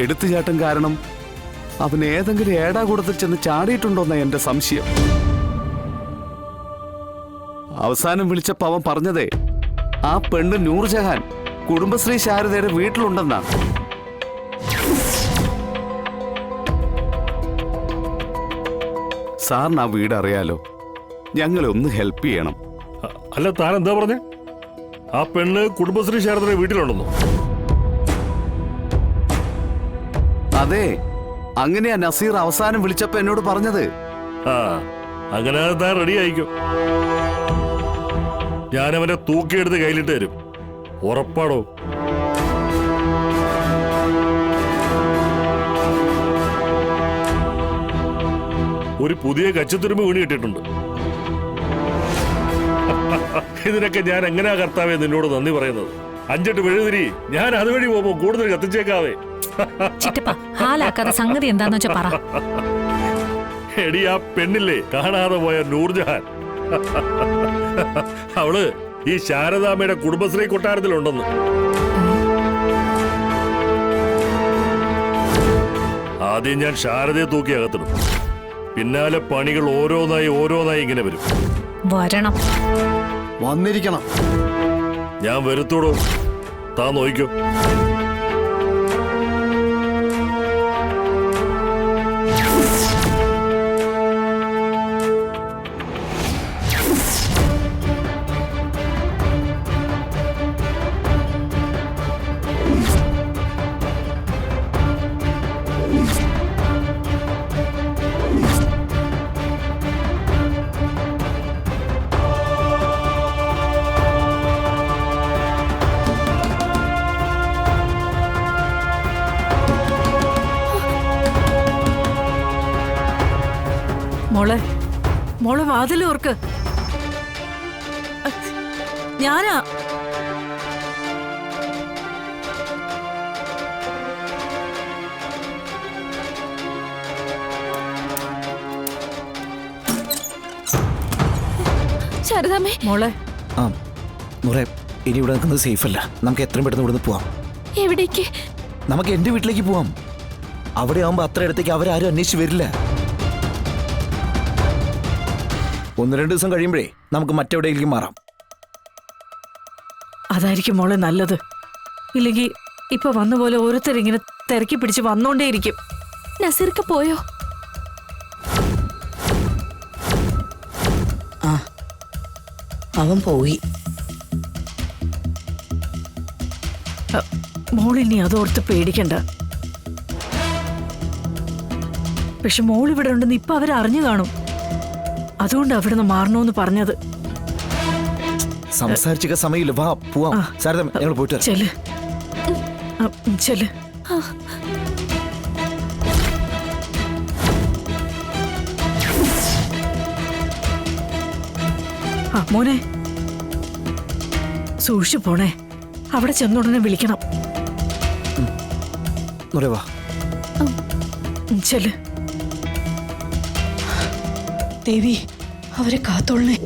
എടുത്തുചാട്ടം കാരണം അവൻ ഏതെങ്കിലും ഏടാകൂടത്തിൽ ചെന്ന് ചാടിയിട്ടുണ്ടോന്ന എന്റെ സംശയം. അവസാനം വിളിച്ചപ്പോ അവൻ പറഞ്ഞതേ ആ പെണ്ണ് നൂർജഹാൻ കുടുംബശ്രീ ശാരദയുടെ വീട്ടിലുണ്ടെന്നാണ്. സാറിന് ആ വീട് അറിയാലോ, ഞങ്ങളെ ഒന്ന് ഹെൽപ്പ് ചെയ്യണം. അല്ല, താൻ എന്താ പറഞ്ഞേ? ആ പെണ്ണ് കുടുംബശ്രീ ശാരദയുടെ വീട്ടിലുണ്ടെന്നോ? അതെ, അങ്ങനെയാ നസീർ അവസാനം വിളിച്ചപ്പോ എന്നോട് പറഞ്ഞത്. ആ, അങ്ങനെ താൻ റെഡി ആയിക്കോ. ഞാനവനെ തൂക്കിയെടുത്ത് കയ്യിലിട്ട് തരും. ഉറപ്പാടോ? ഒരു പുതിയ കച്ചത്തുരുമ്പ് വീണ് കിട്ടിയിട്ടുണ്ട്. ഇതിനൊക്കെ ഞാൻ എങ്ങനെയാ കർത്താവേ നിന്നോട് നന്ദി പറയുന്നത്? 5-8 വെഴുതിരി ഞാൻ അതുവഴി പോകുമ്പോ കൂടുതൽ കത്തിച്ചേക്കാവേ. സംഗതി എന്താന്ന് വെച്ചാ പറ. എടി, ആ പെണ്ണില്ലേ കാണാതെ പോയ നൂർജഹാൻ, അവള് ഈ ശാരദാമ്മയുടെ കുടുംബശ്രീ കൊട്ടാരത്തിലുണ്ടെന്ന്. ആദ്യം ഞാൻ ശാരദയെ തൂക്കി അകത്തിടും. പിന്നാലെ പണികൾ ഓരോന്നായി ഇങ്ങനെ വരും. വരണം, വന്നിരിക്കണം. ഞാൻ വരുത്തോടോ, താൻ നോയിക്കോ. മോളെ വാതിലോർക്ക്. ഞാനാ. ശാരദാമ്മേ. മോളെ. ആ മുറേ, ഇനി ഇവിടെ നിൽക്കുന്നത് സേഫ് അല്ല. നമുക്ക് എത്രയും പെട്ടെന്ന് ഇവിടുന്ന് പോവാം. എവിടേക്ക്? നമുക്ക് എന്റെ വീട്ടിലേക്ക് പോവാം. അവിടെ ആവുമ്പോ അത്ര ഇടത്തേക്ക് അവരാരും അന്വേഷിച്ച് വരില്ല. 1-2 ദിവസം കഴിയുമ്പോഴേ നമുക്ക് മറ്റെവിടെയെങ്കിലും മാറാം. അതായിരിക്കും മോളെ നല്ലത്. ഇല്ലെങ്കിൽ ഇപ്പൊ വന്ന പോലെ ഓരോരുത്തരിങ്ങനെ തിരക്കി പിടിച്ച് വന്നോണ്ടേയിരിക്കും. നസീർക്ക് പോയോ? ആ, അവൻ പോയി. മോളിനി അതോർത്ത് പേടിക്കണ്ട. പക്ഷെ മോൾ ഇവിടെ ഉണ്ടെന്ന് ഇപ്പൊ അവരറിഞ്ഞു കാണും. അതുകൊണ്ട് അവിടുന്ന് മാറണോന്ന് പറഞ്ഞത്. സംസാരിച്ച സമയമില്ല, വാ പോവാം. ശാരദ, ഞങ്ങൾ പോയിട്ട് ചെല് ചെല്. മോനെ സൂക്ഷിച്ചു പോണേ. അവിടെ ചെന്നുടനെ വിളിക്കണം. വാ. ചെല്. ദേവി, അവരെ കാത്തോളണേ.